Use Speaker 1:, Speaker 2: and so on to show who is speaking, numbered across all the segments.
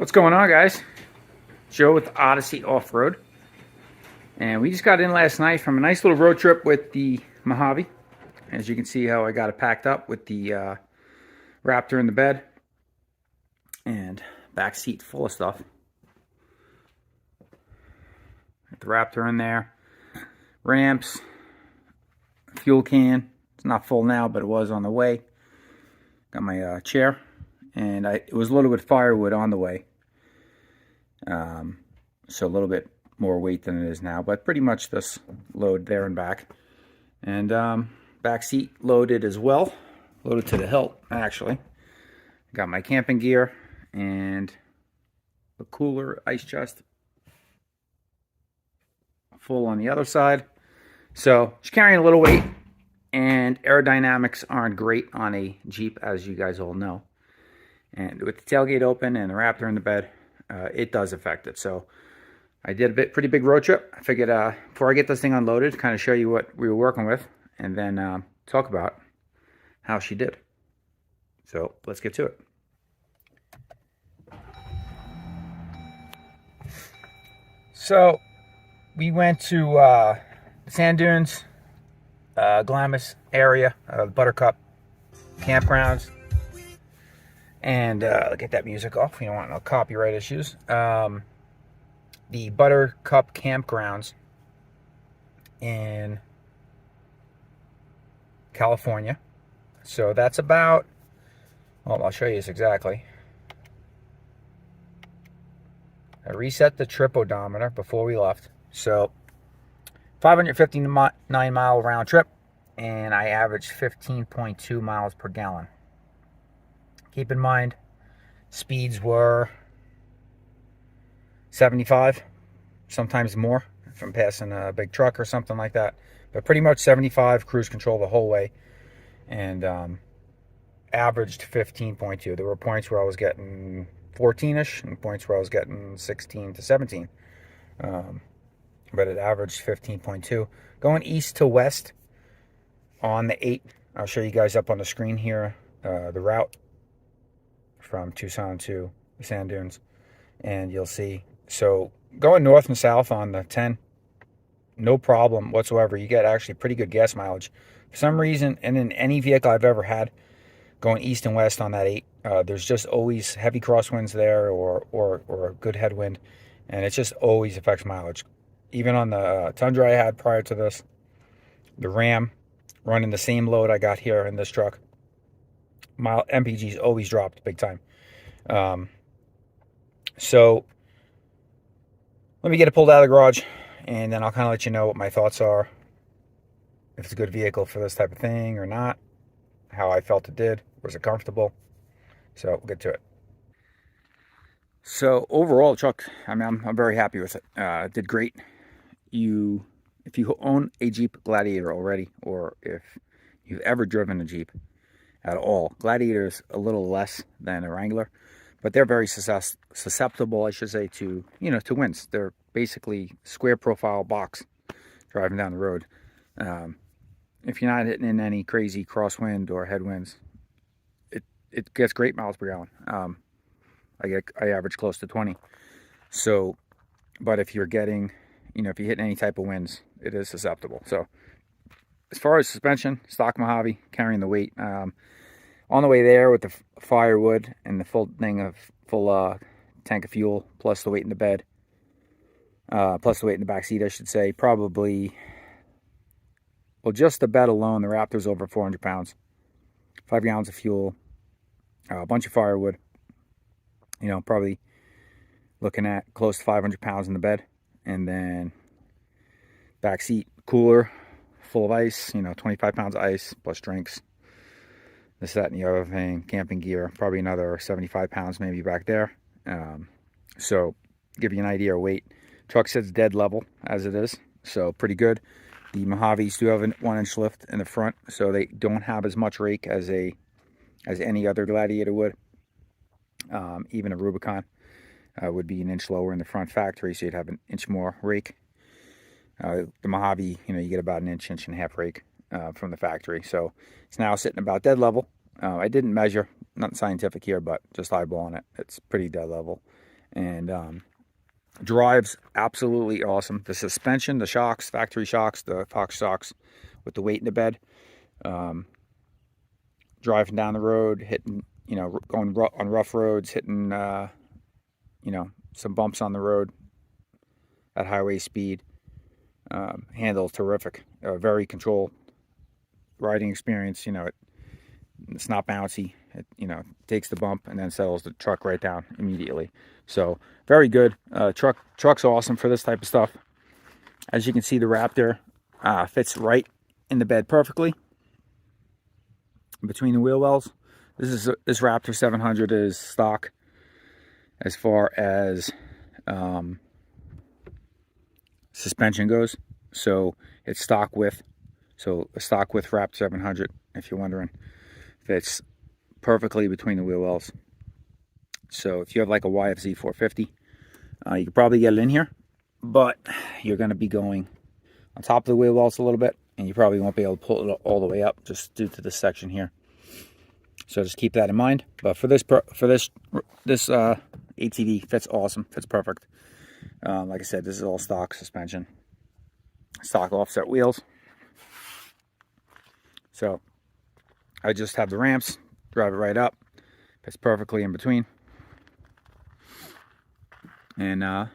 Speaker 1: What's going on, guys? Joe with Odyssey Off-Road. And we just got in last night from a nice little road trip with the Mojave. As you can see how I got it packed up with the Raptor in the bed. And back seat full of stuff. Got the Raptor in there. Ramps. Fuel can. It's not full now, but it was on the way. Got my chair. And it was loaded with firewood on the way. So a little bit more weight than it is now, but pretty much this load there and back. And back seat loaded as well. Loaded to the hilt, actually. Got my camping gear and the cooler ice chest full on the other side. So just carrying a little weight, and aerodynamics aren't great on a Jeep, as you guys all know. And with the tailgate open and the Raptor in the bed, it does affect it. So I did a pretty big road trip. I figured before I get this thing unloaded, kind of show you what we were working with, and then talk about how she did. So let's get to it. So we went to the sand dunes, Glamis area, Buttercup campgrounds. And get that music off. We don't want no copyright issues. The Buttercup campgrounds in California. So that's about, well, I'll show you this exactly. I reset the trip odometer before we left. So 559 mile round trip, and I averaged 15.2 miles per gallon. Keep in mind, speeds were 75, sometimes more if I'm passing a big truck or something like that. But pretty much 75 cruise control the whole way, and averaged 15.2. There were points where I was getting 14-ish and points where I was getting 16 to 17. But it averaged 15.2. Going east to west on the 8, I'll show you guys up on the screen here, the route from Tucson to the sand dunes, and you'll see. So going north and south on the 10, no problem whatsoever. You get actually pretty good gas mileage. For some reason, and in any vehicle I've ever had, going east and west on that 8, there's just always heavy crosswinds there or a good headwind, and it just always affects mileage. Even on the Tundra I had prior to this, the Ram, running the same load I got here in this truck, MPG's always dropped big time. So let me get it pulled out of the garage, and then I'll kind of let you know what my thoughts are, if it's a good vehicle for this type of thing or not, how I felt it did, was it comfortable. So we'll get to it. So overall, the truck, I mean, I'm very happy with it. It did great. If you own a Jeep Gladiator already, or if you've ever driven a Jeep at all, Gladiator's a little less than a Wrangler, but they're very susceptible, I should say, to to winds. They're basically square profile box driving down the road. If you're not hitting in any crazy crosswind or headwinds, it gets great miles per gallon. I average close to 20. So, but if you're getting, if you hit any type of winds, it is susceptible. So as far as suspension, stock Mojave, carrying the weight. On the way there with the firewood and the full tank of fuel, plus the weight in the bed, plus the weight in the back seat, I should say, probably, well, just the bed alone, the Raptor's over 400 pounds, 5 gallons of fuel, a bunch of firewood, probably looking at close to 500 pounds in the bed, and then back seat cooler, full of ice, 25 pounds of ice, plus drinks, this, that, and the other thing, camping gear, probably another 75 pounds maybe back there. So give you an idea of weight. Truck sits dead level as it is, so pretty good. The Mojaves do have a 1-inch lift in the front, so they don't have as much rake as any other Gladiator would. Even a Rubicon would be an inch lower in the front factory, so you'd have an inch more rake. The Mojave, you get about an inch and a half rake from the factory. So it's now sitting about dead level. I didn't measure, nothing scientific here, but just eyeballing it. It's pretty dead level. and drives absolutely awesome. The suspension, the shocks, factory shocks, the Fox shocks with the weight in the bed. Driving down the road, hitting, going on rough roads, hitting, some bumps on the road at highway speed. Handles terrific. Very controlled riding experience. It's not bouncy. It, takes the bump and then settles the truck right down immediately. So very good. Truck's awesome for this type of stuff. As you can see, the Raptor fits right in the bed perfectly between the wheel wells. This Raptor 700 is stock as far as suspension goes. So it's stock width. So a stock width Raptor 700, if you're wondering, fits perfectly between the wheel wells. So if you have like a YFZ 450, you could probably get it in here, but you're going to be going on top of the wheel wells a little bit, and you probably won't be able to pull it all the way up just due to this section here. So just keep that in mind. But for this ATV, fits awesome, fits perfect. Like I said, this is all stock suspension, stock offset wheels. So I just have the ramps, drive it right up, fits perfectly in between, and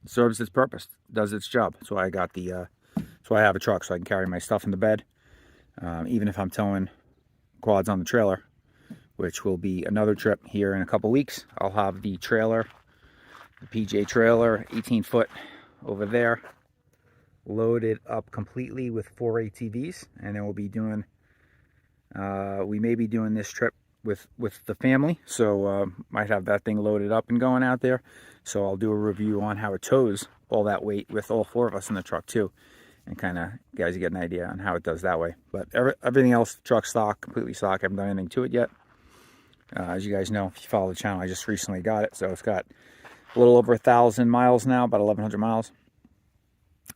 Speaker 1: serves its purpose, does its job. That's why I got that's why I have a truck, so I can carry my stuff in the bed, even if I'm towing quads on the trailer, which will be another trip here in a couple weeks. I'll have the trailer, the PJ trailer, 18-foot over there, loaded up completely with 4 ATVs, and then we'll be doing, we may be doing this trip with the family, so might have that thing loaded up and going out there. So I'll do a review on how it tows all that weight with all 4 of us in the truck too, and kind of guys get an idea on how it does that way. But everything else, truck stock, completely stock. I haven't done anything to it yet. As you guys know, if you follow the channel, I just recently got it, so it's got a little over 1,000 miles now, about 1,100 miles.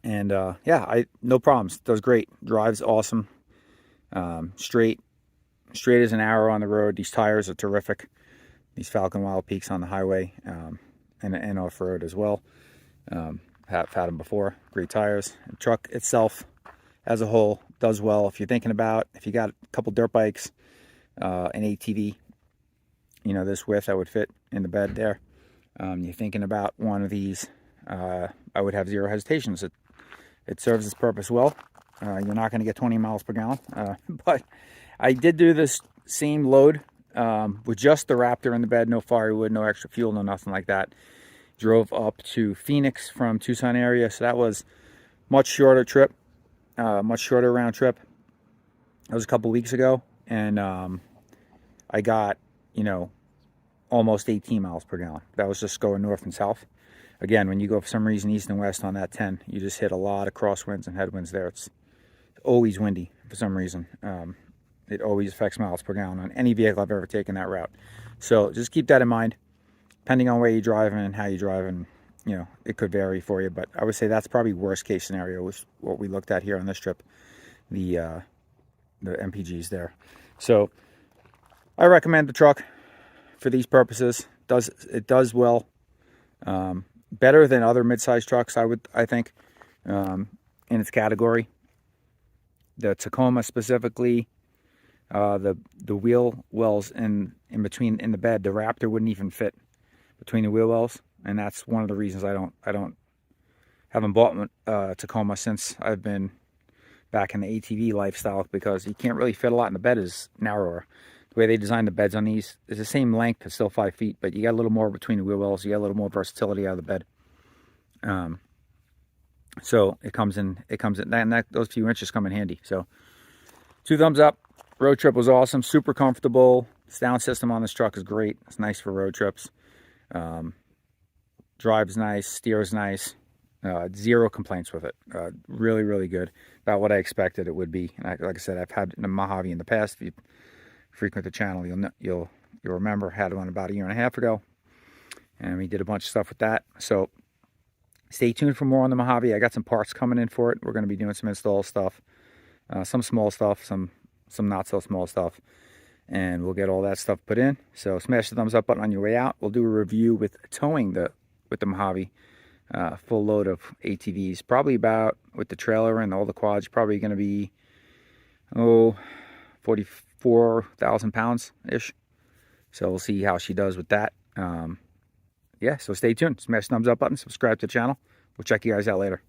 Speaker 1: And yeah, no problems. Does great. Drives awesome. Straight as an arrow on the road. These tires are terrific. These Falcon Wild Peaks on the highway, and off-road as well. Have had them before. Great tires. The truck itself, as a whole, does well. If you're thinking about, if you got a couple dirt bikes, an ATV, this width that would fit in the bed there. You're thinking about one of these, I would have zero hesitations. It serves its purpose well. You're not going to get 20 miles per gallon, but I did do this same load with just the Raptor in the bed, no firewood, no extra fuel, no nothing like that. Drove up to Phoenix from Tucson area, so that was much shorter trip, much shorter round trip. That was a couple weeks ago, and I got, almost 18 miles per gallon. That was just going north and south. Again, when you go for some reason east and west on that 10, you just hit a lot of crosswinds and headwinds there. It's always windy for some reason. It always affects miles per gallon on any vehicle I've ever taken that route. So just keep that in mind, depending on where you're driving and how you drive, and it could vary for you. But I would say that's probably worst case scenario with what we looked at here on this trip, the MPGs there. So I recommend the truck for these purposes. It does well, better than other mid-sized trucks, I think, in its category. The Tacoma specifically, the wheel wells in between in the bed, the Raptor wouldn't even fit between the wheel wells, and that's one of the reasons I haven't bought Tacoma since I've been back in the ATV lifestyle, because you can't really fit a lot in the bed. Is narrower. The way they design the beds on these is the same length, it's still 5 feet, but you got a little more between the wheel wells. You got a little more versatility out of the bed. So it comes in, and those few inches come in handy. So 2 thumbs up. Road trip was awesome, super comfortable. Sound system on this truck is great. It's nice for road trips. Drives nice, steers nice. Zero complaints with it. Really, really good. About what I expected it would be. And like I said, I've had a Mojave in the past. If you frequent the channel, you'll remember, had one about 1.5 years ago, and we did a bunch of stuff with that. So stay tuned for more on the Mojave. I got some parts coming in for it. We're going to be doing some install stuff, some small stuff, some not so small stuff, and we'll get all that stuff put in. So smash the thumbs up button on your way out. We'll do a review with towing with the Mojave, full load of ATVs. Probably about, with the trailer and all the quads, probably going to be 44,000 pounds ish. So we'll see how she does with that. Yeah, so stay tuned. Smash the thumbs up button, subscribe to the channel. We'll check you guys out later.